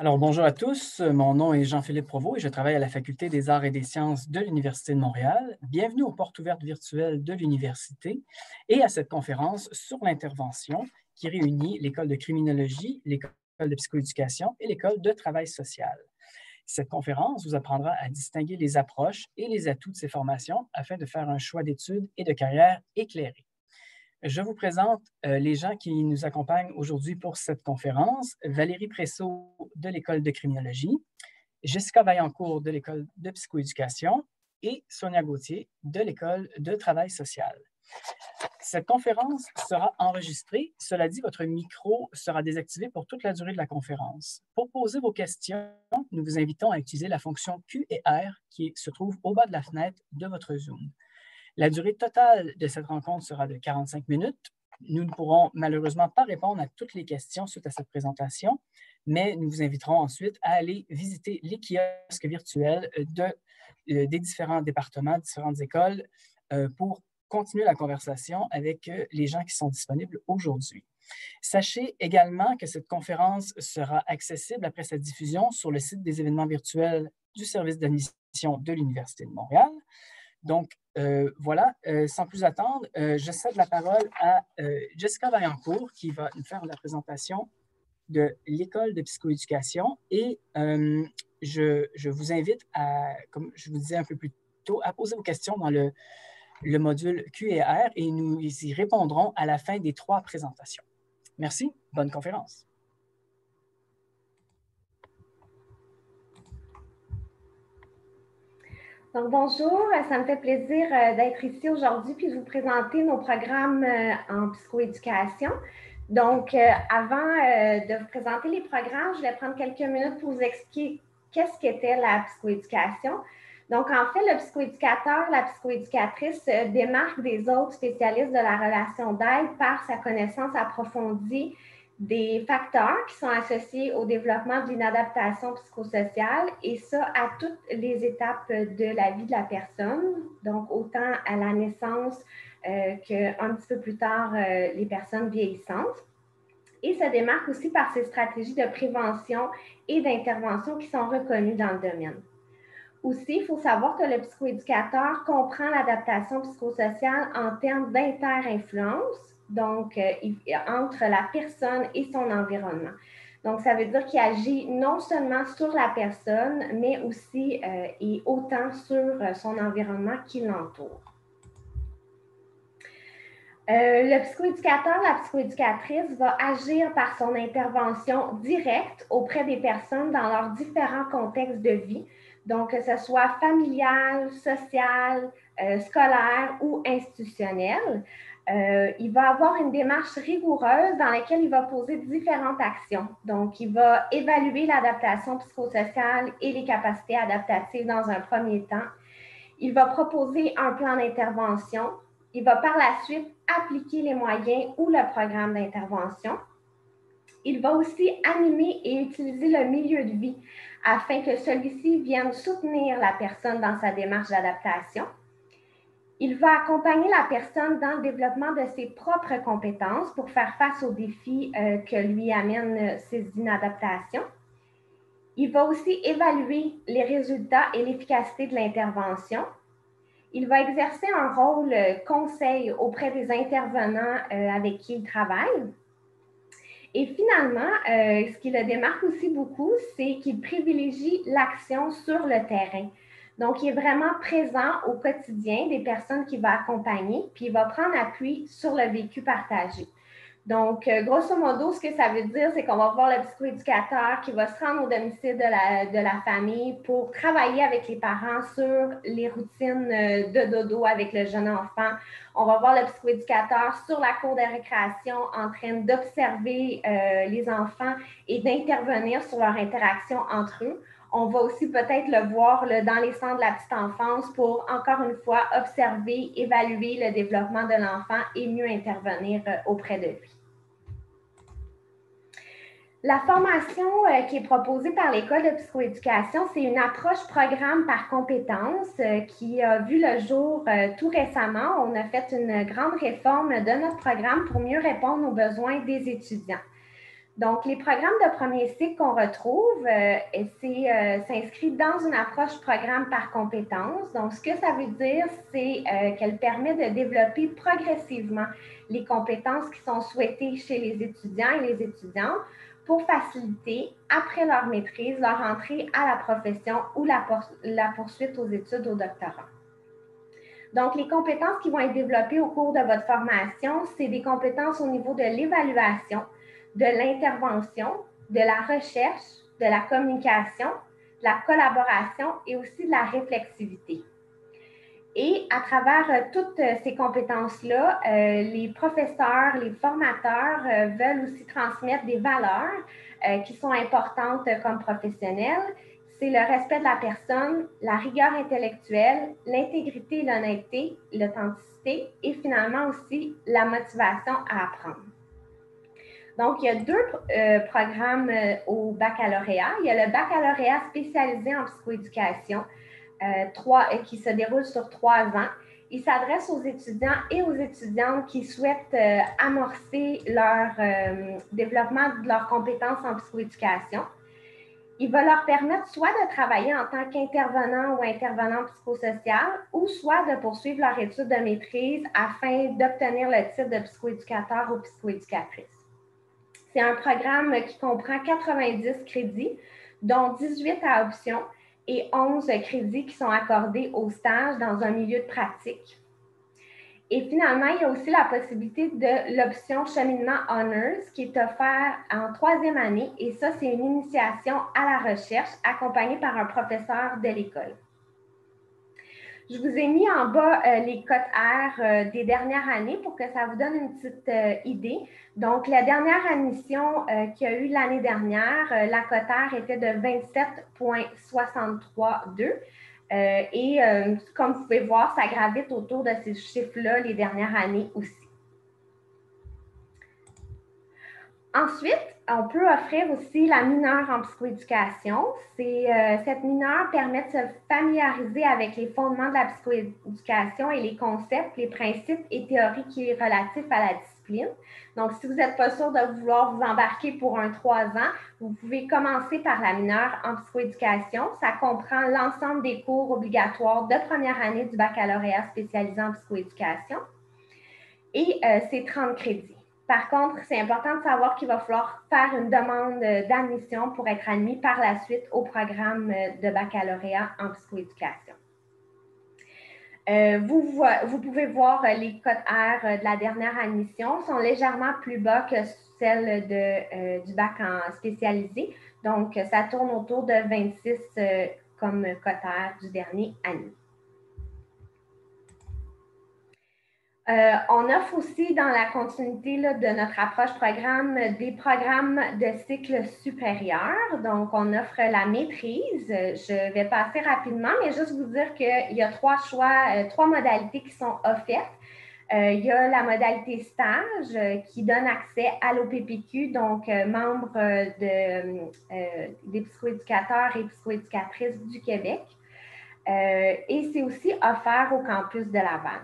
Alors, bonjour à tous. Mon nom est Jean-Philippe Provost et je travaille à la Faculté des arts et des sciences de l'Université de Montréal. Bienvenue aux portes ouvertes virtuelles de l'université et à cette conférence sur l'intervention qui réunit l'École de criminologie, l'École de psychoéducation et l'École de travail social. Cette conférence vous apprendra à distinguer les approches et les atouts de ces formations afin de faire un choix d'études et de carrière éclairé. Je vous présente les gens qui nous accompagnent aujourd'hui pour cette conférence. Valérie Presso de l'École de criminologie, Jessica Vaillancourt de l'École de psychoéducation et Sonia Gauthier de l'École de travail social. Cette conférence sera enregistrée. Cela dit, votre micro sera désactivé pour toute la durée de la conférence. Pour poser vos questions, nous vous invitons à utiliser la fonction Q et R qui se trouve au bas de la fenêtre de votre Zoom. La durée totale de cette rencontre sera de 45 minutes. Nous ne pourrons malheureusement pas répondre à toutes les questions suite à cette présentation, mais nous vous inviterons ensuite à aller visiter les kiosques virtuels des différents départements, différentes écoles, pour continuer la conversation avec les gens qui sont disponibles aujourd'hui. Sachez également que cette conférence sera accessible après sa diffusion sur le site des événements virtuels du service d'admission de l'Université de Montréal. Donc, voilà, sans plus attendre, je cède la parole à Jessica Vaillancourt qui va nous faire la présentation de l'École de psychoéducation et je vous invite à, comme je vous disais un peu plus tôt, à poser vos questions dans le module Q et R et nous y répondrons à la fin des 3 présentations. Merci, bonne conférence. Donc, bonjour, ça me fait plaisir d'être ici aujourd'hui puis de vous présenter nos programmes en psychoéducation. Donc, avant de vous présenter les programmes, je vais prendre quelques minutes pour vous expliquer qu'est-ce qu'était la psychoéducation. Donc, en fait, le psychoéducateur, la psychoéducatrice démarque des autres spécialistes de la relation d'aide par sa connaissance approfondie des facteurs qui sont associés au développement de l'inadaptation psychosociale et ça à toutes les étapes de la vie de la personne, donc autant à la naissance qu'un petit peu plus tard les personnes vieillissantes. Et ça démarque aussi par ses stratégies de prévention et d'intervention qui sont reconnues dans le domaine. Aussi, il faut savoir que le psychoéducateur comprend l'adaptation psychosociale en termes d'inter-influence, donc entre la personne et son environnement. Donc, ça veut dire qu'il agit non seulement sur la personne, mais aussi et autant sur son environnement qui l'entoure. Le psychoéducateur, la psychoéducatrice va agir par son intervention directe auprès des personnes dans leurs différents contextes de vie, donc que ce soit familial, social, scolaire ou institutionnel. Il va avoir une démarche rigoureuse dans laquelle il va poser différentes actions. Donc, il va évaluer l'adaptation psychosociale et les capacités adaptatives dans un premier temps. Il va proposer un plan d'intervention. Il va par la suite appliquer les moyens ou le programme d'intervention. Il va aussi animer et utiliser le milieu de vie afin que celui-ci vienne soutenir la personne dans sa démarche d'adaptation. Il va accompagner la personne dans le développement de ses propres compétences pour faire face aux défis que lui amènent ses inadaptations. Il va aussi évaluer les résultats et l'efficacité de l'intervention. Il va exercer un rôle conseil auprès des intervenants avec qui il travaille. Et finalement, ce qui le démarque aussi beaucoup, c'est qu'il privilégie l'action sur le terrain. Donc, il est vraiment présent au quotidien des personnes qu'il va accompagner, puis il va prendre appui sur le vécu partagé. Donc, grosso modo, ce que ça veut dire, c'est qu'on va voir le psychoéducateur qui va se rendre au domicile de la famille pour travailler avec les parents sur les routines de dodo avec le jeune enfant. On va voir le psychoéducateur sur la cour de récréation en train d'observer les enfants et d'intervenir sur leur interaction entre eux. On va aussi peut-être le voir dans les centres de la petite enfance pour, encore une fois, observer, évaluer le développement de l'enfant et mieux intervenir auprès de lui. La formation qui est proposée par l'École de psychoéducation, c'est une approche programme par compétences qui a vu le jour tout récemment. On a fait une grande réforme de notre programme pour mieux répondre aux besoins des étudiants. Donc, les programmes de premier cycle qu'on retrouve, s'inscrit dans une approche programme par compétence. Donc, ce que ça veut dire, c'est qu'elle permet de développer progressivement les compétences qui sont souhaitées chez les étudiants et les étudiantes pour faciliter, après leur maîtrise, leur entrée à la profession ou la poursuite aux études au doctorat. Donc, les compétences qui vont être développées au cours de votre formation, c'est des compétences au niveau de l'évaluation, de l'intervention, de la recherche, de la communication, de la collaboration et aussi de la réflexivité. Et à travers toutes ces compétences-là, les professeurs, les formateurs veulent aussi transmettre des valeurs qui sont importantes comme professionnels. C'est le respect de la personne, la rigueur intellectuelle, l'intégrité et l'honnêteté, l'authenticité et finalement aussi la motivation à apprendre. Donc, il y a deux programmes au baccalauréat. Il y a le baccalauréat spécialisé en psychoéducation qui se déroule sur 3 ans. Il s'adresse aux étudiants et aux étudiantes qui souhaitent amorcer leur développement de leurs compétences en psychoéducation. Il va leur permettre soit de travailler en tant qu'intervenant ou intervenant psychosocial ou soit de poursuivre leur étude de maîtrise afin d'obtenir le titre de psychoéducateur ou psychoéducatrice. C'est un programme qui comprend 90 crédits, dont 18 à option et 11 crédits qui sont accordés au stage dans un milieu de pratique. Et finalement, il y a aussi la possibilité de l'option cheminement Honors qui est offerte en 3e année. Et ça, c'est une initiation à la recherche accompagnée par un professeur de l'école. Je vous ai mis en bas les cotes R des dernières années pour que ça vous donne une petite idée. Donc, la dernière admission qu'il y a eu l'année dernière, la cote R était de 27,632. Comme vous pouvez voir, ça gravite autour de ces chiffres-là les dernières années aussi. Ensuite, on peut offrir aussi la mineure en psychoéducation. Cette mineure permet de se familiariser avec les fondements de la psychoéducation et les concepts, les principes et théories qui sont relatifs à la discipline. Donc, si vous n'êtes pas sûr de vouloir vous embarquer pour un 3 ans, vous pouvez commencer par la mineure en psychoéducation. Ça comprend l'ensemble des cours obligatoires de première année du baccalauréat spécialisé en psychoéducation et c'est 30 crédits. Par contre, c'est important de savoir qu'il va falloir faire une demande d'admission pour être admis par la suite au programme de baccalauréat en psychoéducation. Vous pouvez voir les cotes R de la dernière admission sont légèrement plus bas que celles du bac en spécialisé. Donc, ça tourne autour de 26 comme cote R du dernier année. On offre aussi dans la continuité là, de notre approche programme des programmes de cycle supérieur. Donc, on offre la maîtrise. Je vais passer rapidement, mais juste vous dire qu'il y a 3 choix, 3 modalités qui sont offertes. Il y a la modalité stage qui donne accès à l'OPPQ, donc membre des psychoéducateurs et psychoéducatrices du Québec. Et c'est aussi offert au campus de Laval.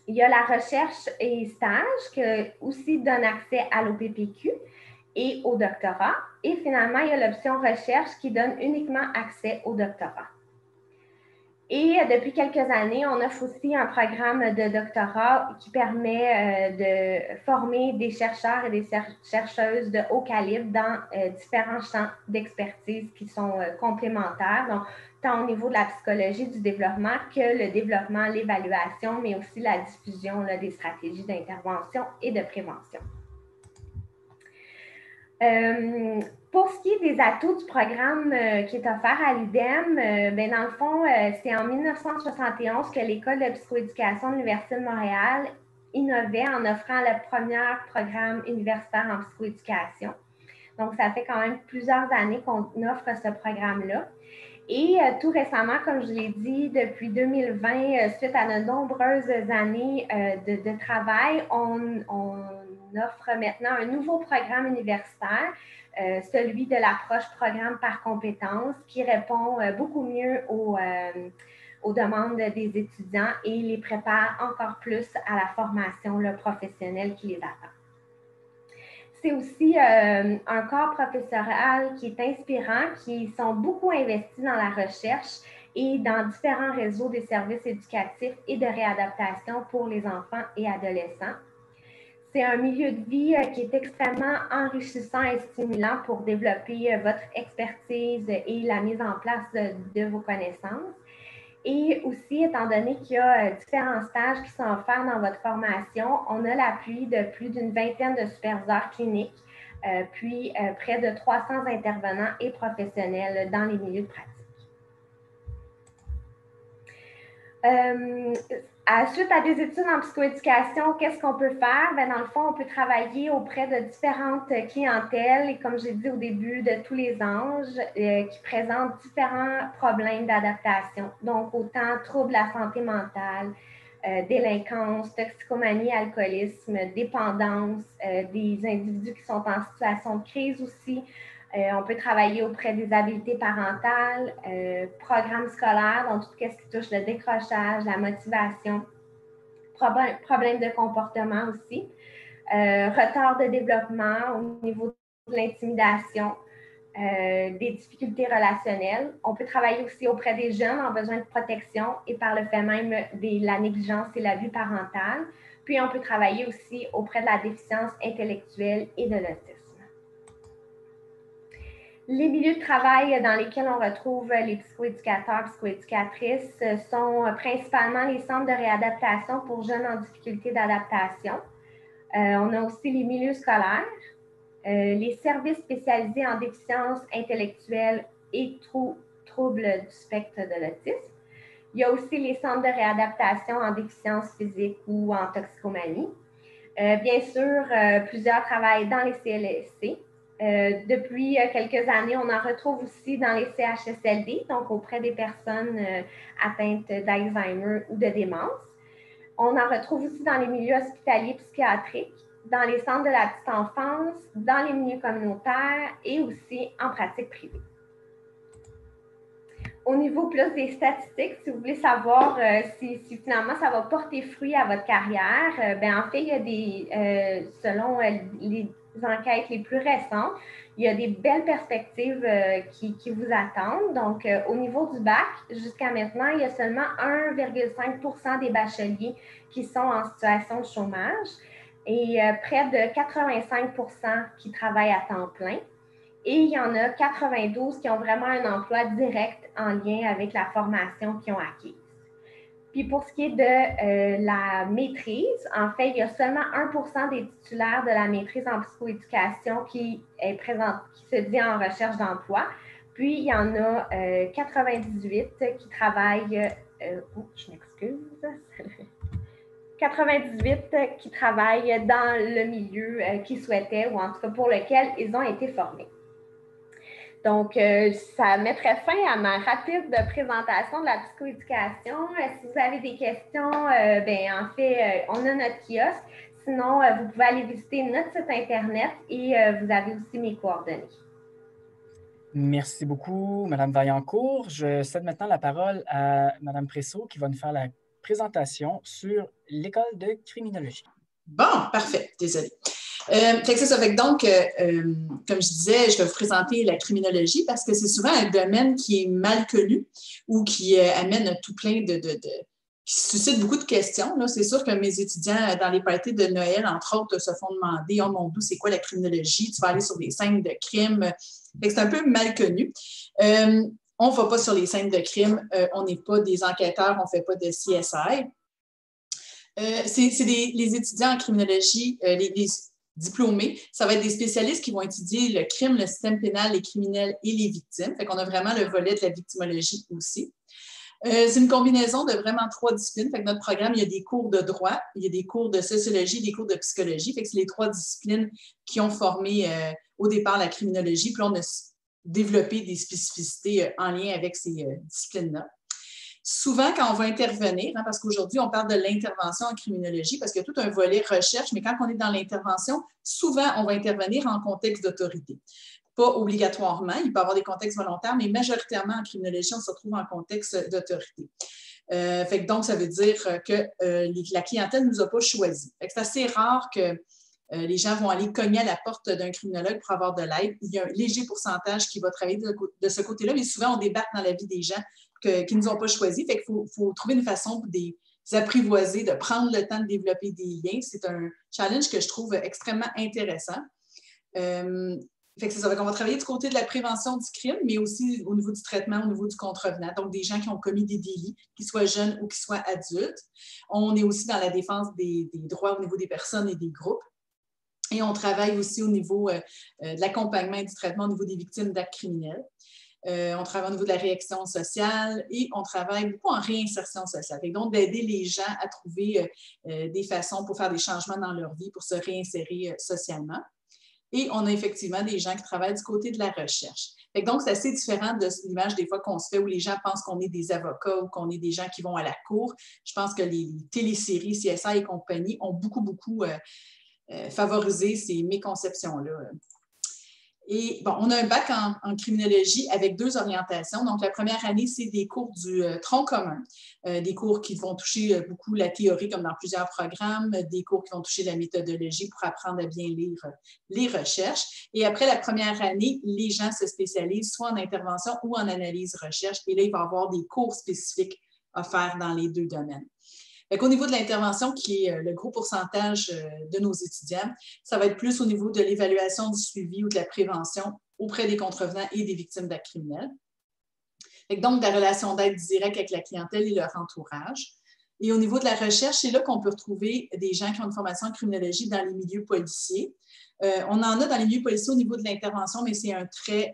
Il y a la recherche et stage qui aussi donne accès à l'OPPQ et au doctorat. Et finalement, il y a l'option recherche qui donne uniquement accès au doctorat. Et depuis quelques années, on offre aussi un programme de doctorat qui permet de former des chercheurs et des chercheuses de haut calibre dans différents champs d'expertise qui sont complémentaires. Donc, tant au niveau de la psychologie du développement que le développement, l'évaluation, mais aussi la diffusion là, des stratégies d'intervention et de prévention. Pour ce qui est des atouts du programme qui est offert à l'UDEM, dans le fond, c'est en 1971 que l'École de psychoéducation de l'Université de Montréal innovait en offrant le premier programme universitaire en psychoéducation. Donc, ça fait quand même plusieurs années qu'on offre ce programme-là. Et tout récemment, comme je l'ai dit, depuis 2020, suite à de nombreuses années de travail, on offre maintenant un nouveau programme universitaire, celui de l'approche programme par compétences, qui répond beaucoup mieux aux demandes des étudiants et les prépare encore plus à la formation professionnelle qui les attend. c'est aussi un corps professoral qui est inspirant, qui sont beaucoup investis dans la recherche et dans différents réseaux des services éducatifs et de réadaptation pour les enfants et adolescents. C'est un milieu de vie qui est extrêmement enrichissant et stimulant pour développer votre expertise et la mise en place de vos connaissances. Et aussi, étant donné qu'il y a différents stages qui sont offerts dans votre formation, on a l'appui de plus d'une vingtaine de superviseurs cliniques, puis près de 300 intervenants et professionnels dans les milieux de pratique. Suite à des études en psychoéducation, qu'est-ce qu'on peut faire? Bien, dans le fond, on peut travailler auprès de différentes clientèles et, comme j'ai dit au début, de tous les âges qui présentent différents problèmes d'adaptation. Donc, autant troubles de la santé mentale, délinquance, toxicomanie, alcoolisme, dépendance, des individus qui sont en situation de crise aussi. On peut travailler auprès des habiletés parentales, programmes scolaires, donc tout ce qui touche le décrochage, la motivation, problèmes de comportement aussi, retard de développement au niveau de l'intimidation, des difficultés relationnelles. On peut travailler aussi auprès des jeunes en besoin de protection et par le fait même de la négligence et l'abus parental. Puis on peut travailler aussi auprès de la déficience intellectuelle et de l'autisme. Les milieux de travail dans lesquels on retrouve les psychoéducateurs, psychoéducatrices sont principalement les centres de réadaptation pour jeunes en difficulté d'adaptation. On a aussi les milieux scolaires, les services spécialisés en déficience intellectuelle et troubles du spectre de l'autisme. Il y a aussi les centres de réadaptation en déficience physique ou en toxicomanie. Bien sûr, plusieurs travaillent dans les CLSC. Depuis quelques années, on en retrouve aussi dans les CHSLD, donc auprès des personnes atteintes d'Alzheimer ou de démence. On en retrouve aussi dans les milieux hospitaliers psychiatriques, dans les centres de la petite enfance, dans les milieux communautaires et aussi en pratique privée. Au niveau plus des statistiques, si vous voulez savoir si finalement ça va porter fruit à votre carrière, bien, en fait, il y a des, selon les enquêtes les plus récentes, il y a des belles perspectives qui vous attendent. Donc, au niveau du bac, jusqu'à maintenant, il y a seulement 1,5% des bacheliers qui sont en situation de chômage et près de 85% qui travaillent à temps plein. Et il y en a 92 qui ont vraiment un emploi direct en lien avec la formation qu'ils ont acquise. Puis pour ce qui est de la maîtrise, en fait, il y a seulement 1% des titulaires de la maîtrise en psychoéducation qui se dit en recherche d'emploi. Puis il y en a 98 qui travaillent, je m'excuse, 98 qui travaillent dans le milieu qu'ils souhaitaient ou en tout cas pour lequel ils ont été formés. Donc, ça mettrait fin à ma rapide présentation de la psychoéducation. Si vous avez des questions, en fait, on a notre kiosque. Sinon, vous pouvez aller visiter notre site Internet et vous avez aussi mes coordonnées. Merci beaucoup, Mme Vaillancourt. Je cède maintenant la parole à Mme Presso qui va nous faire la présentation sur l'école de criminologie. Bon, parfait. Désolée. C'est ça. Donc, comme je disais, je vais vous présenter la criminologie parce que c'est souvent un domaine qui est mal connu ou qui amène tout plein qui suscite beaucoup de questions. C'est sûr que mes étudiants dans les parties de Noël, entre autres, se font demander « Oh mon Dieu, c'est quoi la criminologie? Tu vas aller sur des scènes de crime. » C'est un peu mal connu. On ne va pas sur les scènes de crime. On n'est pas des enquêteurs, on ne fait pas de CSI. C'est les étudiants en criminologie, les diplômés, ça va être des spécialistes qui vont étudier le crime, le système pénal, les criminels et les victimes. Fait qu'on a vraiment le volet de la victimologie aussi. C'est une combinaison de vraiment 3 disciplines. Fait que notre programme, il y a des cours de droit, il y a des cours de sociologie, des cours de psychologie. Fait que c'est les 3 disciplines qui ont formé au départ la criminologie. Puis on a développé des spécificités en lien avec ces disciplines-là. Souvent, quand on va intervenir, parce qu'aujourd'hui, on parle de l'intervention en criminologie parce qu'il y a tout un volet recherche, mais quand on est dans l'intervention, souvent, on va intervenir en contexte d'autorité. Pas obligatoirement, il peut y avoir des contextes volontaires, mais majoritairement en criminologie, on se retrouve en contexte d'autorité. Donc, ça veut dire que la clientèle ne nous a pas choisi. C'est assez rare que Les gens vont aller cogner à la porte d'un criminologue pour avoir de l'aide. Il y a un léger pourcentage qui va travailler de ce côté-là, mais souvent, on débarque dans la vie des gens qui ne nous ont pas choisis. Fait qu'il faut trouver une façon pour des apprivoiser, de prendre le temps de développer des liens. C'est un challenge que je trouve extrêmement intéressant. Fait que c'est ça. On va travailler du côté de la prévention du crime, mais aussi au niveau du traitement, au niveau du contrevenant. Donc, des gens qui ont commis des délits, qu'ils soient jeunes ou qu'ils soient adultes. On est aussi dans la défense des droits au niveau des personnes et des groupes. Et on travaille aussi au niveau de l'accompagnement et du traitement au niveau des victimes d'actes criminels. On travaille au niveau de la réaction sociale et on travaille beaucoup en réinsertion sociale. Et donc, d'aider les gens à trouver des façons pour faire des changements dans leur vie, pour se réinsérer socialement. Et on a effectivement des gens qui travaillent du côté de la recherche. Donc, c'est assez différent de l'image des fois qu'on se fait où les gens pensent qu'on est des avocats ou qu'on est des gens qui vont à la cour. Je pense que les téléséries CSI et compagnie ont beaucoup favorisé ces méconceptions-là. Et bon, on a un bac en criminologie avec 2 orientations. Donc, la première année, c'est des cours du tronc commun, des cours qui vont toucher beaucoup la théorie, comme dans plusieurs programmes, des cours qui vont toucher la méthodologie pour apprendre à bien lire les recherches. Et après la première année, les gens se spécialisent soit en intervention ou en analyse-recherche. Et là, il va y avoir des cours spécifiques offerts dans les 2 domaines. Au niveau de l'intervention, qui est le gros pourcentage de nos étudiants, ça va être plus au niveau de l'évaluation du suivi ou de la prévention auprès des contrevenants et des victimes d'actes criminels. Donc, de la relation d'aide directe avec la clientèle et leur entourage. Et au niveau de la recherche, c'est là qu'on peut retrouver des gens qui ont une formation en criminologie dans les milieux policiers. On en a dans les milieux policiers au niveau de l'intervention, mais c'est un très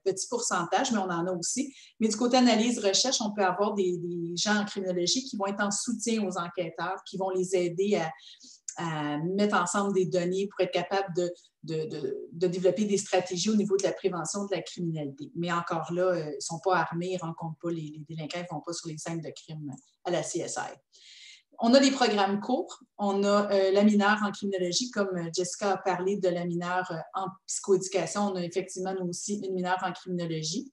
petit pourcentage, mais on en a aussi. Mais du côté analyse-recherche, on peut avoir des gens en criminologie qui vont être en soutien aux enquêteurs, qui vont les aider à mettre ensemble des données pour être capables de développer des stratégies au niveau de la prévention de la criminalité. Mais encore là, ils ne sont pas armés, ils ne rencontrent pas les délinquants, ils ne vont pas sur les scènes de crime à la CSI. On a des programmes courts. On a la mineure en criminologie, comme Jessica a parlé de la mineure en psychoéducation. On a effectivement, nous aussi, une mineure en criminologie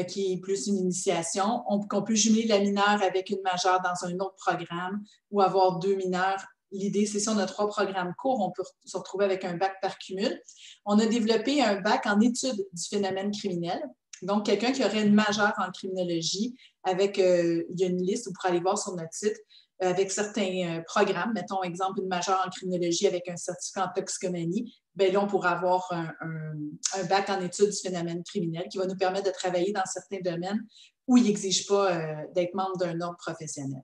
qui est plus une initiation. On peut jumeler la mineure avec une majeure dans un autre programme ou avoir 2 mineurs. L'idée, c'est si on a 3 programmes courts, on peut se retrouver avec un bac par cumul. On a développé un bac en études du phénomène criminel. Donc, quelqu'un qui aurait une majeure en criminologie, avec, il y a une liste, vous pourrez aller voir sur notre site, avec certains programmes, mettons exemple une majeure en criminologie avec un certificat en toxicomanie, bien là, on pourra avoir un bac en études du phénomène criminel qui va nous permettre de travailler dans certains domaines où il n'exige pas d'être membre d'un ordre professionnel.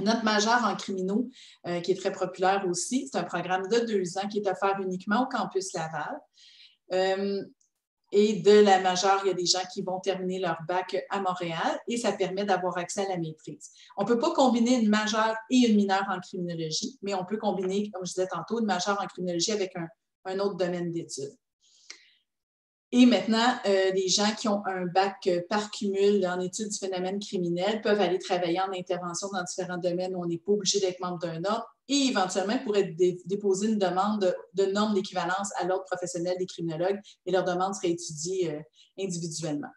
Notre majeure en criminaux, qui est très populaire aussi, c'est un programme de 2 ans qui est offert uniquement au campus Laval. Et de la majeure, il y a des gens qui vont terminer leur bac à Montréal et ça permet d'avoir accès à la maîtrise. On ne peut pas combiner une majeure et une mineure en criminologie, mais on peut combiner, comme je disais tantôt, une majeure en criminologie avec un autre domaine d'études. Et maintenant, les gens qui ont un bac par cumul en études du phénomène criminel peuvent aller travailler en intervention dans différents domaines où on n'est pas obligé d'être membre d'un ordre et éventuellement pourraient déposer une demande de normes d'équivalence à l'ordre professionnel des criminologues et leur demande serait étudiée individuellement.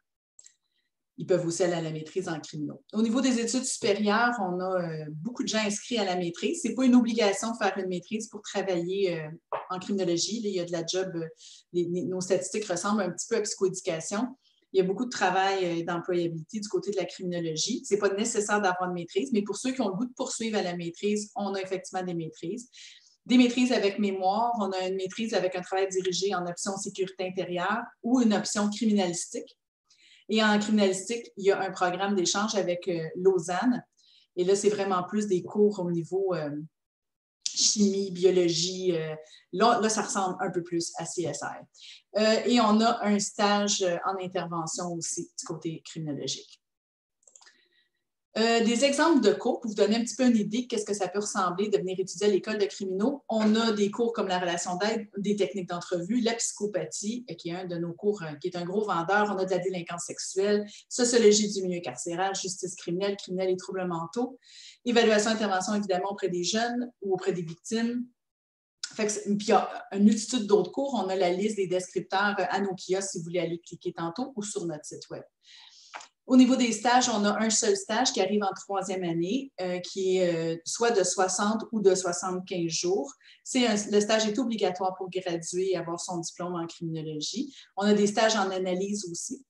Ils peuvent aussi aller à la maîtrise en criminaux. Au niveau des études supérieures, on a beaucoup de gens inscrits à la maîtrise. Ce n'est pas une obligation de faire une maîtrise pour travailler en criminologie. Là, il y a de la job, nos statistiques ressemblent un petit peu à psychoéducation. Il y a beaucoup de travail d'employabilité du côté de la criminologie. Ce n'est pas nécessaire d'avoir une maîtrise, mais pour ceux qui ont le goût de poursuivre à la maîtrise, on a effectivement des maîtrises. Des maîtrises avec mémoire, on a une maîtrise avec un travail dirigé en option sécurité intérieure ou une option criminalistique. Et en criminalistique, il y a un programme d'échange avec Lausanne. Et là, c'est vraiment plus des cours au niveau chimie, biologie. Là, ça ressemble un peu plus à CSR. Et on a un stage en intervention aussi du côté criminologique. Des exemples de cours pour vous donner un petit peu une idée de qu'est-ce que ça peut ressembler de venir étudier à l'école de criminaux. On a des cours comme la relation d'aide, des techniques d'entrevue, la psychopathie, qui est un de nos cours, qui est un gros vendeur. On a de la délinquance sexuelle, sociologie du milieu carcéral, justice criminelle, criminel et troubles mentaux, évaluation, intervention évidemment auprès des jeunes ou auprès des victimes. Puis il y a une multitude d'autres cours. On a la liste des descripteurs à nos kiosques si vous voulez aller cliquer tantôt ou sur notre site web. Au niveau des stages, on a un seul stage qui arrive en 3e année, qui est soit de 60 ou de 75 jours. Le stage est obligatoire pour graduer et avoir son diplôme en criminologie. On a des stages en analyse aussi.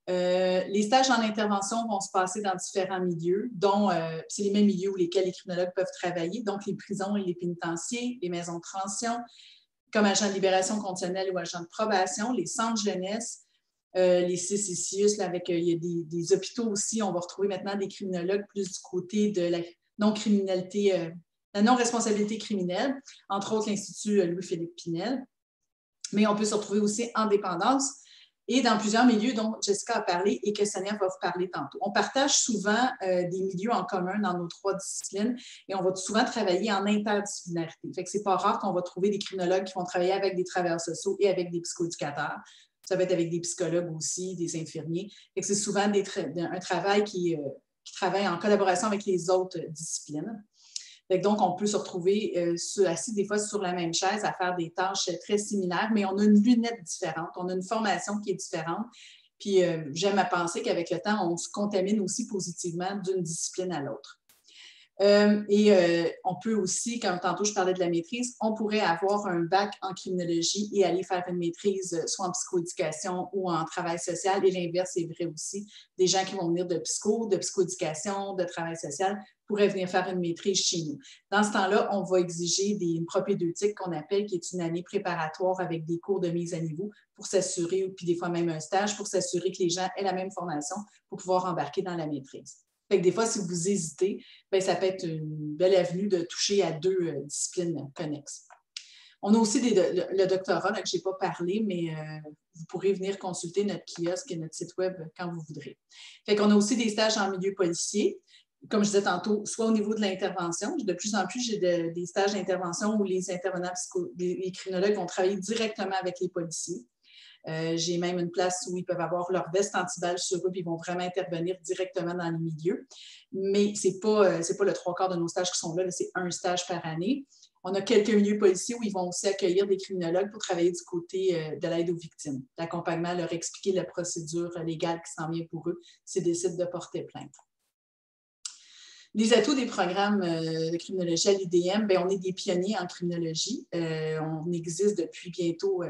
Les stages en intervention vont se passer dans différents milieux, dont c'est les mêmes milieux où lesquels les criminologues peuvent travailler, donc les prisons et les pénitenciers, les maisons de transition, comme agents de libération conditionnelle ou agents de probation, les centres jeunesse, les CCCIUS, là, avec il y a des hôpitaux aussi. On va retrouver maintenant des criminologues plus du côté de la non-criminalité, la non-responsabilité criminelle, entre autres l'Institut Louis-Philippe Pinel. Mais on peut se retrouver aussi en dépendance et dans plusieurs milieux dont Jessica a parlé et que Sonia va vous parler tantôt. On partage souvent des milieux en commun dans nos 3 disciplines et on va souvent travailler en interdisciplinarité. Fait que c'est pas rare qu'on va trouver des criminologues qui vont travailler avec des travailleurs sociaux et avec des psychoéducateurs. Ça va être avec des psychologues aussi, des infirmiers. Fait que c'est souvent un travail qui travaille en collaboration avec les autres disciplines. Donc, on peut se retrouver assis des fois sur la même chaise à faire des tâches très similaires, mais on a une lunette différente, on a une formation qui est différente. Puis, j'aime à penser qu'avec le temps, on se contamine aussi positivement d'une discipline à l'autre. On peut aussi, comme tantôt je parlais de la maîtrise, on pourrait avoir un bac en criminologie et aller faire une maîtrise soit en psychoéducation ou en travail social. Et l'inverse est vrai aussi. Des gens qui vont venir de psychoéducation, de travail social pourraient venir faire une maîtrise chez nous. Dans ce temps-là, on va exiger une propédeutique qu'on appelle, qui est une année préparatoire avec des cours de mise à niveau pour s'assurer, puis des fois même un stage, pour s'assurer que les gens aient la même formation pour pouvoir embarquer dans la maîtrise. Fait que des fois, si vous hésitez, bien, ça peut être une belle avenue de toucher à 2 disciplines connexes. On a aussi le doctorat, que je n'ai pas parlé, mais vous pourrez venir consulter notre kiosque et notre site web quand vous voudrez. Fait qu'on a aussi des stages en milieu policier, comme je disais tantôt, soit au niveau de l'intervention. De plus en plus, j'ai des stages d'intervention où les intervenants les criminologues vont travailler directement avec les policiers. J'ai même une place où ils peuvent avoir leur veste anti-balles sur eux et ils vont vraiment intervenir directement dans les milieux. Mais ce n'est pas le 3/4 de nos stages qui sont là, c'est un stage par année. On a quelques milieux policiers où ils vont aussi accueillir des criminologues pour travailler du côté de l'aide aux victimes, l'accompagnement, leur expliquer la procédure légale qui s'en vient pour eux s'ils décident de porter plainte. Les atouts des programmes de criminologie à l'UDM, on est des pionniers en criminologie. On existe depuis bientôt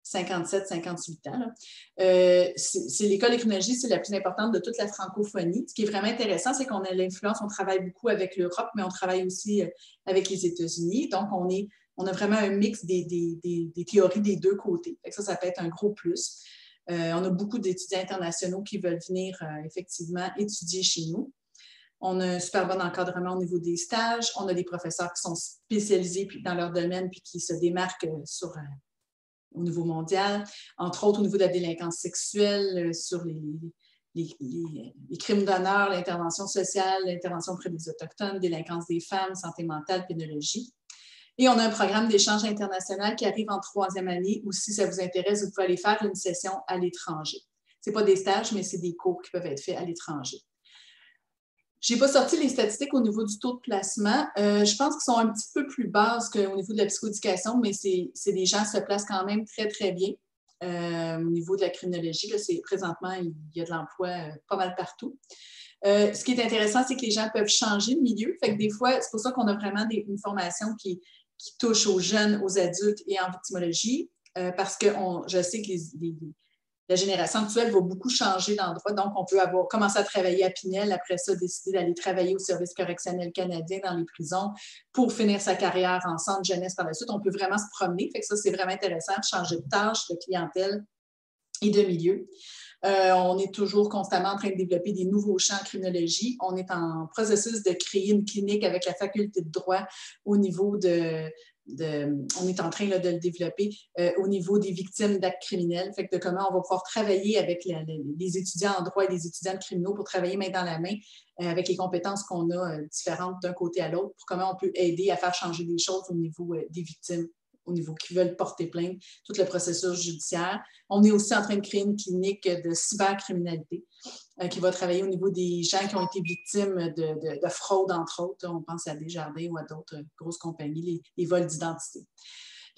57-58 ans. C'est l'école de criminologie, c'est la plus importante de toute la francophonie. Ce qui est vraiment intéressant, c'est qu'on a l'influence, on travaille beaucoup avec l'Europe, mais on travaille aussi avec les États-Unis. Donc, on a vraiment un mix des théories des 2 côtés. Ça peut être un gros plus. On a beaucoup d'étudiants internationaux qui veulent venir effectivement étudier chez nous. On a un super bon encadrement au niveau des stages. On a des professeurs qui sont spécialisés dans leur domaine puis qui se démarquent au niveau mondial, entre autres au niveau de la délinquance sexuelle, sur les crimes d'honneur, l'intervention sociale, l'intervention auprès des Autochtones, délinquance des femmes, santé mentale, pénologie. Et on a un programme d'échange international qui arrive en 3e année où, si ça vous intéresse, vous pouvez aller faire une session à l'étranger. Ce n'est pas des stages, mais c'est des cours qui peuvent être faits à l'étranger. Je n'ai pas sorti les statistiques au niveau du taux de placement. Je pense qu'ils sont un petit peu plus basses qu'au niveau de la psychoéducation, mais des gens qui se placent quand même très, très bien. Au niveau de la criminologie, là, présentement, il y a de l'emploi pas mal partout. Ce qui est intéressant, c'est que les gens peuvent changer de milieu. Fait que des fois, c'est pour ça qu'on a vraiment une formation qui touche aux jeunes, aux adultes et en victimologie, parce que je sais que la génération actuelle va beaucoup changer d'endroit. Donc, on peut commencer à travailler à Pinel, après ça, décider d'aller travailler au Service correctionnel canadien dans les prisons pour finir sa carrière en centre jeunesse par la suite. On peut vraiment se promener. Fait que ça, c'est vraiment intéressant de changer de tâche, de clientèle et de milieu. On est toujours constamment en train de développer des nouveaux champs en criminologie. On est en processus de créer une clinique avec la faculté de droit au niveau on est en train là, de le développer au niveau des victimes d'actes criminels. Fait que de comment on va pouvoir travailler avec les étudiants en droit et les étudiants de criminaux pour travailler main dans la main avec les compétences qu'on a différentes d'un côté à l'autre pour comment on peut aider à faire changer des choses au niveau des victimes, au niveau qui veulent porter plainte, tout le processus judiciaire. On est aussi en train de créer une clinique de cybercriminalité qui va travailler au niveau des gens qui ont été victimes de fraude, entre autres. On pense à Desjardins ou à d'autres grosses compagnies, les vols d'identité.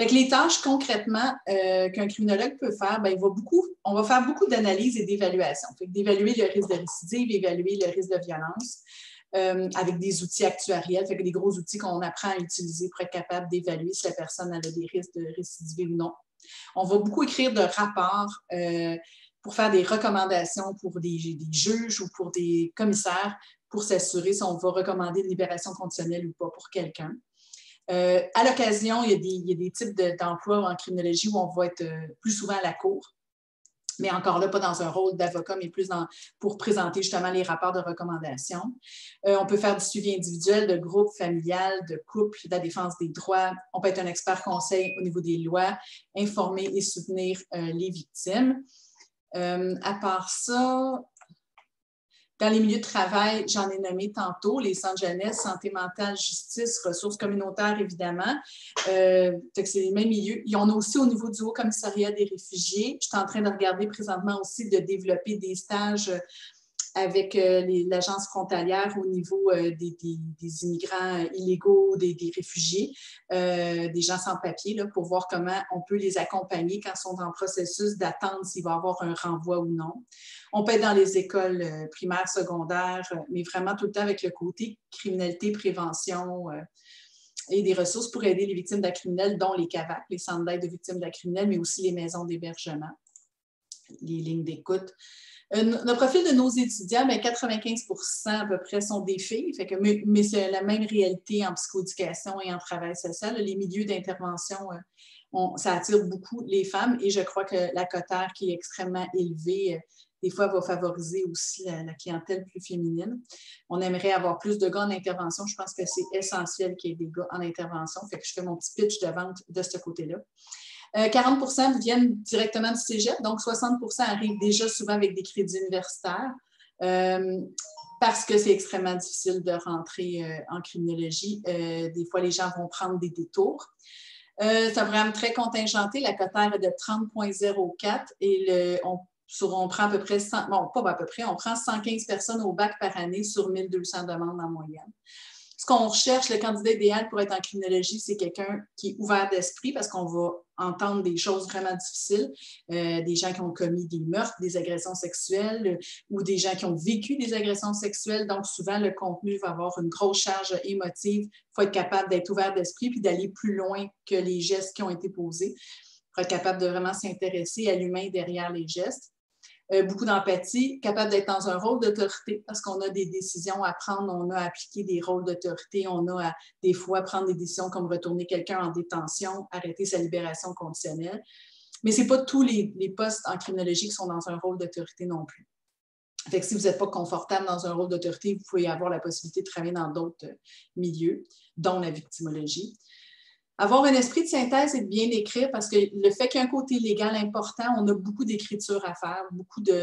Fait que les tâches concrètement qu'un criminologue peut faire, bien, on va faire beaucoup d'analyses et d'évaluations. Fait que d'évaluer le risque de récidive, évaluer le risque de violence avec des outils actuariels, fait que des gros outils qu'on apprend à utiliser pour être capable d'évaluer si la personne a des risques de récidiver ou non. On va beaucoup écrire de rapports pour faire des recommandations pour des juges ou pour des commissaires pour s'assurer si on va recommander une libération conditionnelle ou pas pour quelqu'un. À l'occasion, il y a des types d'emplois en criminologie où on va être plus souvent à la cour, mais encore là, pas dans un rôle d'avocat, mais plus pour présenter justement les rapports de recommandation. On peut faire du suivi individuel, de groupe, familial, de couple, de la défense des droits. On peut être un expert conseil au niveau des lois, informer et soutenir les victimes. À part ça, dans les milieux de travail, j'en ai nommé tantôt, les centres jeunesse, santé mentale, justice, ressources communautaires, évidemment. C'est les mêmes milieux. Il y en a aussi au niveau du Haut-Commissariat des réfugiés. Je suis en train de regarder présentement aussi de développer des stages avec l'agence frontalière au niveau des immigrants illégaux, des réfugiés, des gens sans papier, là, pour voir comment on peut les accompagner quand ils sont en processus d'attente s'il va y avoir un renvoi ou non. On peut être dans les écoles primaires, secondaires, mais vraiment tout le temps avec le côté criminalité, prévention et des ressources pour aider les victimes d'actes criminels, dont les CAVAC, les centres d'aide de victimes d'actes criminels, mais aussi les maisons d'hébergement, les lignes d'écoute. Le profil de nos étudiants, bien, 95% à peu près sont des filles, fait que, mais c'est la même réalité en psychoéducation et en travail social. Les milieux d'intervention, ça attire beaucoup les femmes et je crois que la quotaire qui est extrêmement élevée, des fois, va favoriser aussi la clientèle plus féminine. On aimerait avoir plus de gars en intervention. Je pense que c'est essentiel qu'il y ait des gars en intervention. Fait que je fais mon petit pitch de vente de ce côté-là. 40% viennent directement du cégep, donc 60% arrivent déjà souvent avec des crédits universitaires parce que c'est extrêmement difficile de rentrer en criminologie. Des fois, les gens vont prendre des détours. C'est un programme très contingenté. La quotaire est de 30,04 et on prend à peu près 100, bon, pas à peu près, on prend 115 personnes au bac par année sur 1200 demandes en moyenne. Ce qu'on recherche, le candidat idéal pour être en criminologie, c'est quelqu'un qui est ouvert d'esprit parce qu'on va entendre des choses vraiment difficiles, des gens qui ont commis des meurtres, des agressions sexuelles ou des gens qui ont vécu des agressions sexuelles. Donc, souvent, le contenu va avoir une grosse charge émotive. Il faut être capable d'être ouvert d'esprit puis d'aller plus loin que les gestes qui ont été posés pour être capable de vraiment s'intéresser à l'humain derrière les gestes. Beaucoup d'empathie, capable d'être dans un rôle d'autorité parce qu'on a des décisions à prendre, on a à appliquer des rôles d'autorité, on a à des fois prendre des décisions comme retourner quelqu'un en détention, arrêter sa libération conditionnelle. Mais ce n'est pas tous les postes en criminologie qui sont dans un rôle d'autorité non plus. Fait que si vous n'êtes pas confortable dans un rôle d'autorité, vous pouvez avoir la possibilité de travailler dans d'autres milieux, dont la victimologie. Avoir un esprit de synthèse et de bien écrire, parce que le fait qu'il y a un côté légal important, on a beaucoup d'écriture à faire,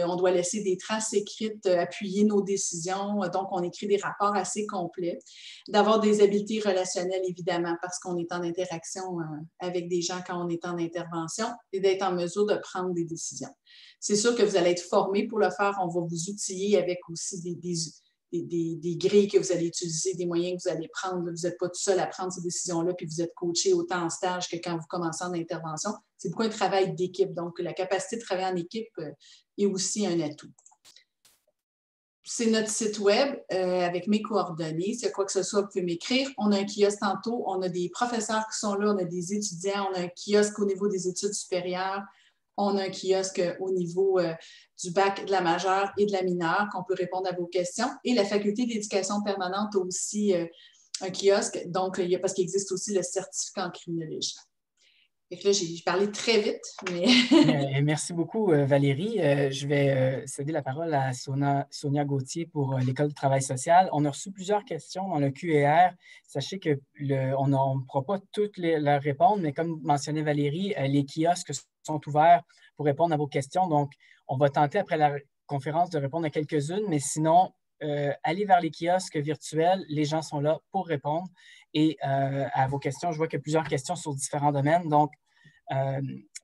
on doit laisser des traces écrites, appuyer nos décisions, donc on écrit des rapports assez complets. D'avoir des habiletés relationnelles, évidemment, parce qu'on est en interaction avec des gens quand on est en intervention, et d'être en mesure de prendre des décisions. C'est sûr que vous allez être formé pour le faire, on va vous outiller avec aussi des grilles que vous allez utiliser, des moyens que vous allez prendre. Vous n'êtes pas tout seul à prendre ces décisions-là, puis vous êtes coaché autant en stage que quand vous commencez en intervention. C'est beaucoup un travail d'équipe. Donc, la capacité de travailler en équipe est aussi un atout. C'est notre site web avec mes coordonnées. S'il y a quoi que ce soit, vous pouvez m'écrire. On a un kiosque tantôt, on a des professeurs qui sont là, on a des étudiants, on a un kiosque au niveau des études supérieures. On a un kiosque au niveau du bac, de la majeure et de la mineure qu'on peut répondre à vos questions. Et la faculté d'éducation permanente a aussi un kiosque, donc parce qu'il existe aussi le certificat en criminologie. Et là, j'ai parlé très vite, mais... Merci beaucoup, Valérie. Je vais céder la parole à Sonia Gauthier pour l'École du travail social. On a reçu plusieurs questions dans le Q&R. Sachez qu'on ne pourra pas toutes leur répondre, mais comme mentionnait Valérie, les kiosques sont ouverts pour répondre à vos questions. Donc, on va tenter après la conférence de répondre à quelques-unes, mais sinon, allez vers les kiosques virtuels. Les gens sont là pour répondre. Et à vos questions, je vois qu'il y a plusieurs questions sur différents domaines. Donc,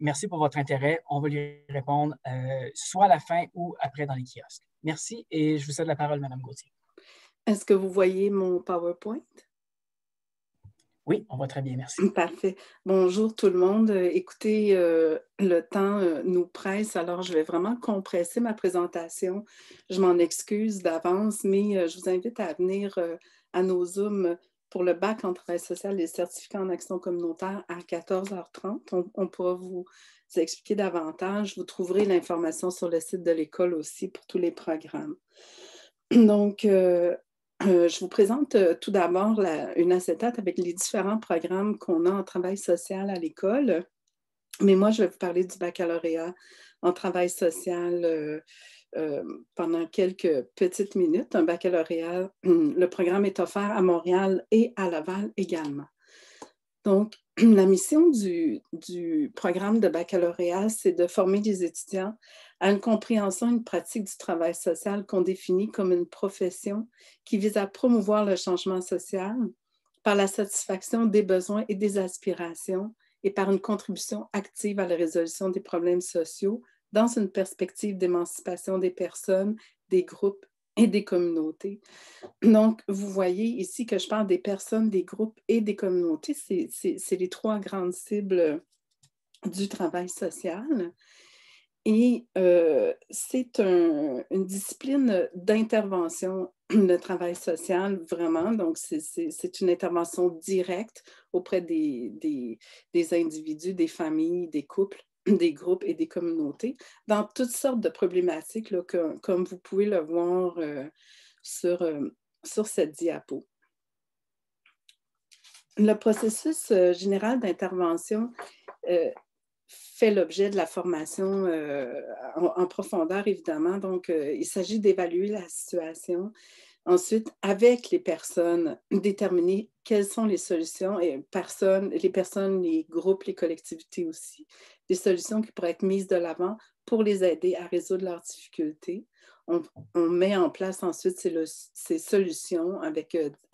merci pour votre intérêt. On va lui répondre soit à la fin ou après dans les kiosques. Merci et je vous cède la parole, Mme Gauthier. Est-ce que vous voyez mon PowerPoint? Oui, on va très bien, merci. Parfait. Bonjour tout le monde. Écoutez, le temps nous presse, alors je vais vraiment compresser ma présentation. Je m'en excuse d'avance, mais je vous invite à venir à nos Zooms pour le bac en travail social et certificat en action communautaire à 14h30. On pourra vous expliquer davantage. Vous trouverez l'information sur le site de l'école aussi pour tous les programmes. Donc, je vous présente tout d'abord une acétate avec les différents programmes qu'on a en travail social à l'école. Mais moi, je vais vous parler du baccalauréat en travail social pendant quelques petites minutes. Un baccalauréat, le programme est offert à Montréal et à Laval également. Donc, la mission du programme de baccalauréat, c'est de former des étudiants à une compréhension et une pratique du travail social qu'on définit comme une profession qui vise à promouvoir le changement social par la satisfaction des besoins et des aspirations et par une contribution active à la résolution des problèmes sociaux dans une perspective d'émancipation des personnes, des groupes et des communautés. Donc, vous voyez ici que je parle des personnes, des groupes et des communautés. C'est les trois grandes cibles du travail social. Et c'est une discipline d'intervention, le travail social, vraiment. Donc, c'est une intervention directe auprès des individus, des familles, des couples, des groupes et des communautés dans toutes sortes de problématiques, là, comme vous pouvez le voir sur cette diapo. Le processus général d'intervention fait l'objet de la formation en profondeur, évidemment. Donc, il s'agit d'évaluer la situation. Ensuite, avec les personnes, déterminer quelles sont les solutions, et les personnes, les groupes, les collectivités aussi, des solutions qui pourraient être mises de l'avant pour les aider à résoudre leurs difficultés. On met en place ensuite ces solutions à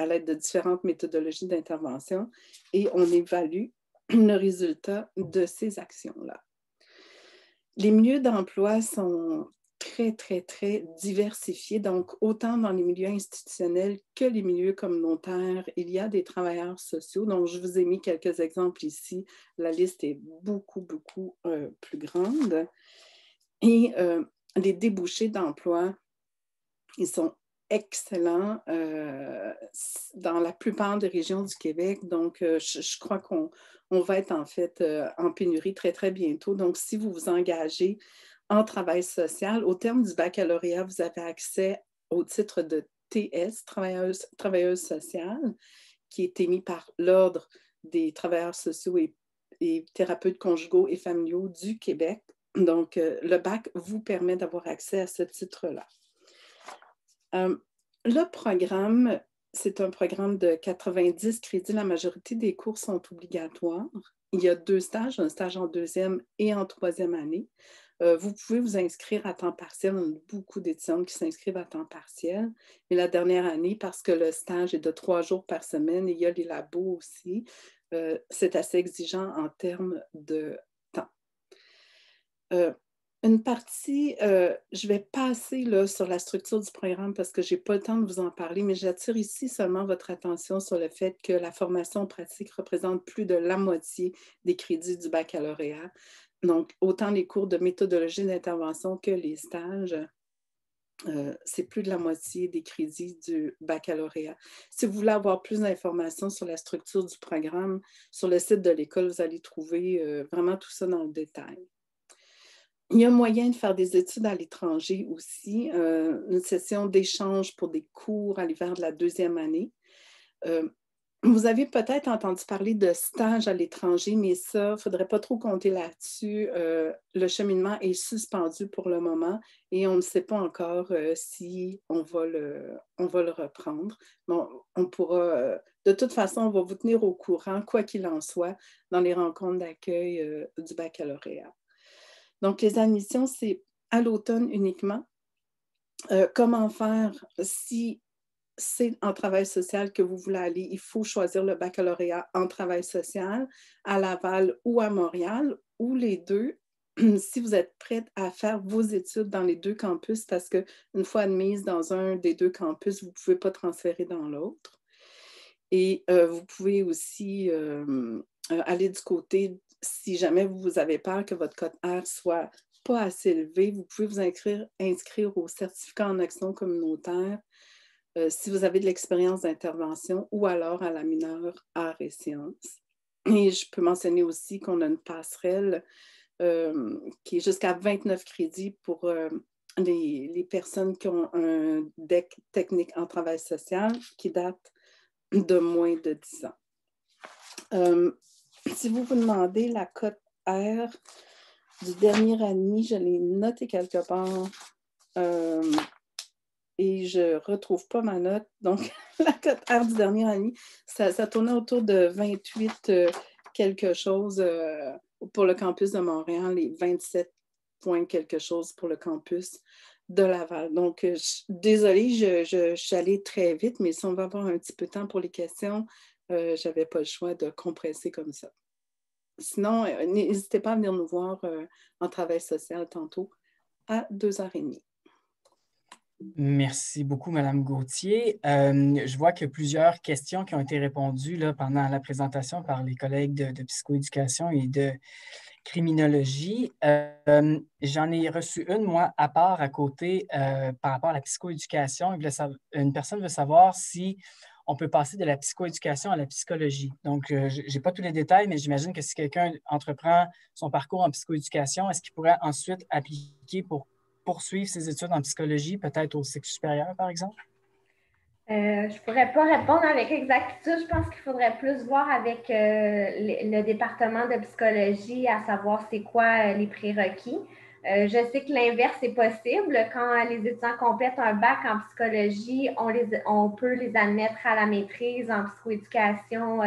l'aide de différentes méthodologies d'intervention et on évalue le résultat de ces actions-là. Les milieux d'emploi sont très, très, très diversifiés. Donc, autant dans les milieux institutionnels que les milieux communautaires, il y a des travailleurs sociaux. Donc, je vous ai mis quelques exemples ici. La liste est beaucoup, beaucoup plus grande. Et les débouchés d'emploi, ils sont excellents dans la plupart des régions du Québec. Donc, je crois qu'on va être en fait en pénurie très, très bientôt. Donc, si vous vous engagez en travail social, au terme du baccalauréat, vous avez accès au titre de TS, travailleuse sociale, qui est émis par l'Ordre des travailleurs sociaux et thérapeutes conjugaux et familiaux du Québec. Donc, le bac vous permet d'avoir accès à ce titre-là. Le programme, c'est un programme de 90 crédits. La majorité des cours sont obligatoires. Il y a 2 stages, un stage en 2e et en 3e année. Vous pouvez vous inscrire à temps partiel. On a beaucoup d'étudiants qui s'inscrivent à temps partiel. Mais la dernière année, parce que le stage est de 3 jours par semaine et il y a les labos aussi, c'est assez exigeant en termes de temps. Une partie, je vais passer là, sur la structure du programme parce que je n'ai pas le temps de vous en parler, mais j'attire ici seulement votre attention sur le fait que la formation pratique représente plus de la moitié des crédits du baccalauréat. Donc, autant les cours de méthodologie d'intervention que les stages, c'est plus de la moitié des crédits du baccalauréat. Si vous voulez avoir plus d'informations sur la structure du programme, sur le site de l'école, vous allez trouver vraiment tout ça dans le détail. Il y a moyen de faire des études à l'étranger aussi, une session d'échange pour des cours à l'hiver de la 2e année. Vous avez peut-être entendu parler de stages à l'étranger, mais ça, il ne faudrait pas trop compter là-dessus. Le cheminement est suspendu pour le moment et on ne sait pas encore si on va le reprendre. Bon, on pourra, de toute façon, on va vous tenir au courant, quoi qu'il en soit, dans les rencontres d'accueil du baccalauréat. Donc, les admissions, c'est à l'automne uniquement. Comment faire si c'est en travail social que vous voulez aller? Il faut choisir le baccalauréat en travail social à Laval ou à Montréal, ou les deux, si vous êtes prête à faire vos études dans les 2 campus, parce qu'une fois admise dans un des 2 campus, vous ne pouvez pas transférer dans l'autre. Et vous pouvez aussi aller du côté, si jamais vous avez peur que votre code R soit pas assez élevé, vous pouvez vous inscrire au certificat en action communautaire si vous avez de l'expérience d'intervention ou alors à la mineure arts et sciences. Et je peux mentionner aussi qu'on a une passerelle qui est jusqu'à 29 crédits pour les personnes qui ont un DEC technique en travail social qui date de moins de 10 ans. Si vous vous demandez la cote R du dernier ANMI, je l'ai noté quelque part et je ne retrouve pas ma note. Donc, la cote R du dernier ANMI, ça tournait autour de 28 quelque chose pour le campus de Montréal et 27 points quelque chose pour le campus de Laval. Donc, désolée, je suis allée très vite, mais si on va avoir un petit peu de temps pour les questions, je n'avais pas le choix de compresser comme ça. Sinon, n'hésitez pas à venir nous voir en travail social tantôt à 2h30. Merci beaucoup, Mme Gauthier. Je vois que plusieurs questions qui ont été répondues là, pendant la présentation par les collègues de psychoéducation et de criminologie. J'en ai reçu une, moi, à part, à côté, par rapport à la psychoéducation. Une personne veut savoir si on peut passer de la psychoéducation à la psychologie. Donc, je n'ai pas tous les détails, mais j'imagine que si quelqu'un entreprend son parcours en psychoéducation, est-ce qu'il pourrait ensuite appliquer pour poursuivre ses études en psychologie, peut-être au cycle supérieur, par exemple? Je ne pourrais pas répondre avec exactitude. Je pense qu'il faudrait plus voir avec le département de psychologie, à savoir c'est quoi les prérequis. Je sais que l'inverse est possible. Quand les étudiants complètent un bac en psychologie, on peut les admettre à la maîtrise en psychoéducation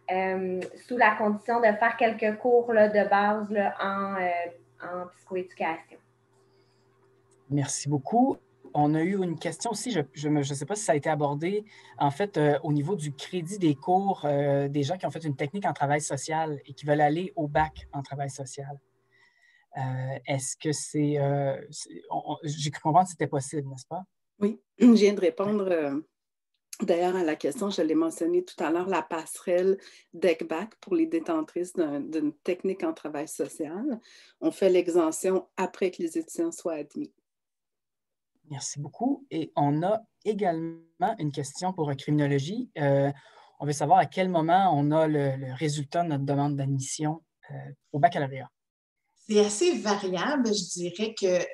sous la condition de faire quelques cours là, de base là, en psychoéducation. Merci beaucoup. On a eu une question aussi, je ne sais pas si ça a été abordé, en fait, au niveau du crédit des cours des gens qui ont fait une technique en travail social et qui veulent aller au bac en travail social. Est-ce que j'ai cru comprendre que c'était possible, n'est-ce pas? Oui, je viens de répondre d'ailleurs à la question, je l'ai mentionné tout à l'heure, la passerelle DEC-BAC pour les détentrices d'une technique en travail social. On fait l'exemption après que les étudiants soient admis. Merci beaucoup. Et on a également une question pour criminologie. On veut savoir à quel moment on a le résultat de notre demande d'admission au baccalauréat. C'est assez variable. Je dirais que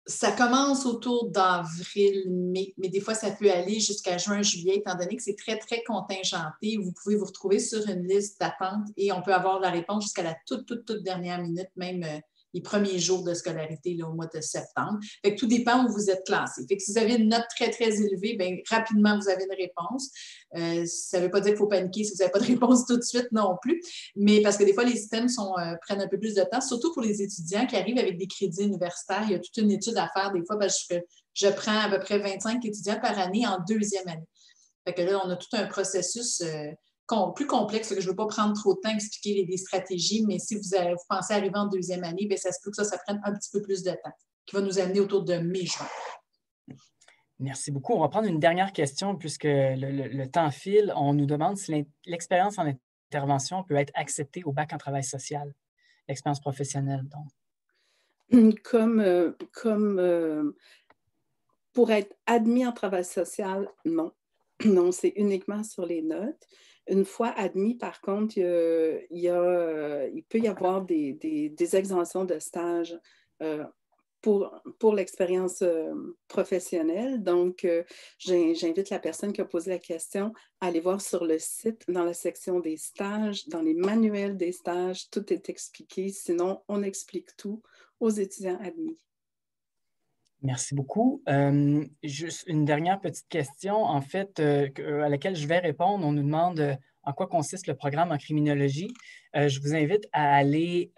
ça commence autour d'avril, mai, mais des fois, ça peut aller jusqu'à juin, juillet, étant donné que c'est très, très contingenté. Vous pouvez vous retrouver sur une liste d'attente et on peut avoir la réponse jusqu'à la toute dernière minute, même les premiers jours de scolarité là, au mois de septembre. Fait que tout dépend où vous êtes classé. Fait que si vous avez une note très, très élevée, bien, rapidement, vous avez une réponse. Ça ne veut pas dire qu'il faut paniquer si vous n'avez pas de réponse tout de suite non plus, mais parce que des fois, les systèmes prennent un peu plus de temps, surtout pour les étudiants qui arrivent avec des crédits universitaires. Il y a toute une étude à faire des fois parce que je prends à peu près 25 étudiants par année en deuxième année. Fait que là, on a tout un processus plus complexe, que je ne veux pas prendre trop de temps à expliquer les stratégies, mais si vous pensez arriver en deuxième année, bien, ça se peut que ça prenne un petit peu plus de temps, qui va nous amener autour de mai-juin. Merci beaucoup. On va prendre une dernière question puisque le temps file. On nous demande si l'expérience en intervention peut être acceptée au bac en travail social, l'expérience professionnelle, donc. Comme pour être admis en travail social, non. Non, c'est uniquement sur les notes. Une fois admis, par contre, il peut y avoir des exemptions de stage pour l'expérience professionnelle. Donc, j'invite la personne qui a posé la question à aller voir sur le site, dans la section des stages, dans les manuels des stages, tout est expliqué. Sinon, on explique tout aux étudiants admis. Merci beaucoup. Juste une dernière petite question, en fait, à laquelle je vais répondre. On nous demande en quoi consiste le programme en criminologie. Je vous invite à aller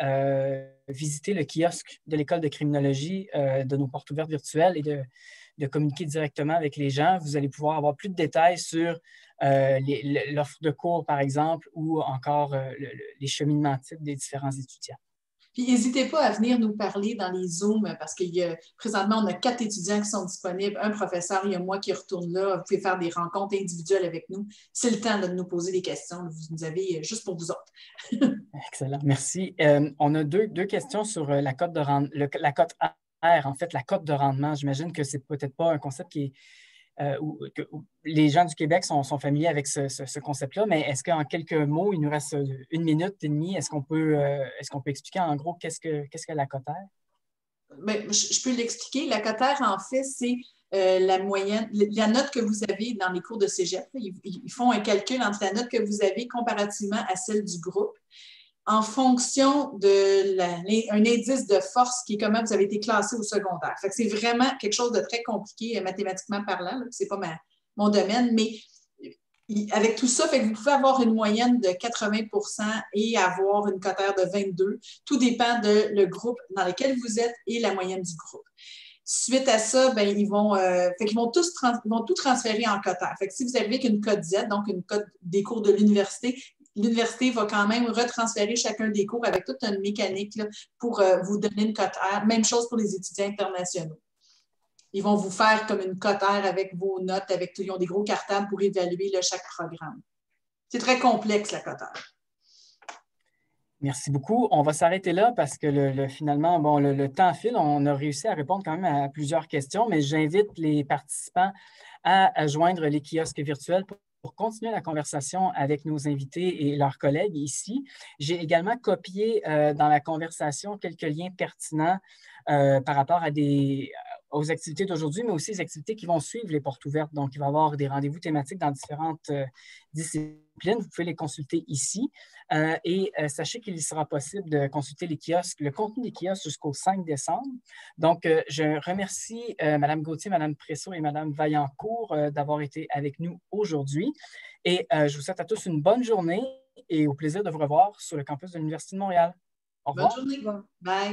visiter le kiosque de l'école de criminologie de nos portes ouvertes virtuelles et de communiquer directement avec les gens. Vous allez pouvoir avoir plus de détails sur l'offre de cours, par exemple, ou encore les cheminements types des différents étudiants. Puis n'hésitez pas à venir nous parler dans les Zooms parce que présentement, on a 4 étudiants qui sont disponibles, un professeur, il y a moi qui retourne là. Vous pouvez faire des rencontres individuelles avec nous. C'est le temps de nous poser des questions. Vous nous avez juste pour vous autres. Excellent, merci. On a deux questions sur la cote de la cote R, en fait, la cote de rendement. J'imagine que c'est peut-être pas un concept qui est où les gens du Québec sont familiers avec ce concept-là, mais est-ce qu'en quelques mots, il nous reste 1 minute et demie, est-ce qu'on peut expliquer en gros qu'est-ce que la cote R? Bien, je peux l'expliquer. La cote R, en fait, c'est la moyenne, la note que vous avez dans les cours de cégep. Ils font un calcul entre la note que vous avez comparativement à celle du groupe en fonction d'un indice de force qui est comment vous avez été classé au secondaire. Fait que c'est vraiment quelque chose de très compliqué mathématiquement parlant. Ce n'est pas mon domaine, mais avec tout ça, fait que vous pouvez avoir une moyenne de 80 et avoir une cote R de 22. Tout dépend le groupe dans lequel vous êtes et la moyenne du groupe. Suite à ça, ben, ils vont tout transférer en cote R. Fait que si vous arrivez avec une cote Z, donc une cote des cours de l'université va quand même retransférer chacun des cours avec toute une mécanique là, pour vous donner une cote R. Même chose pour les étudiants internationaux. Ils vont vous faire comme une cote R avec vos notes, ils ont des gros cartables pour évaluer là, chaque programme. C'est très complexe, la cote R. Merci beaucoup. On va s'arrêter là parce que finalement, bon, le temps file. On a réussi à répondre quand même à plusieurs questions, mais j'invite les participants à joindre les kiosques virtuels pour continuer la conversation avec nos invités et leurs collègues ici. J'ai également copié dans la conversation quelques liens pertinents par rapport aux activités d'aujourd'hui, mais aussi les activités qui vont suivre les portes ouvertes. Donc, il va y avoir des rendez-vous thématiques dans différentes disciplines. Vous pouvez les consulter ici. Et sachez qu'il sera possible de consulter les kiosques, le contenu des kiosques jusqu'au 5 décembre. Donc, je remercie Mme Gauthier, Mme Presso et Mme Vaillancourt d'avoir été avec nous aujourd'hui. Et je vous souhaite à tous une bonne journée et au plaisir de vous revoir sur le campus de l'Université de Montréal. Au revoir. Bonne journée. Bye.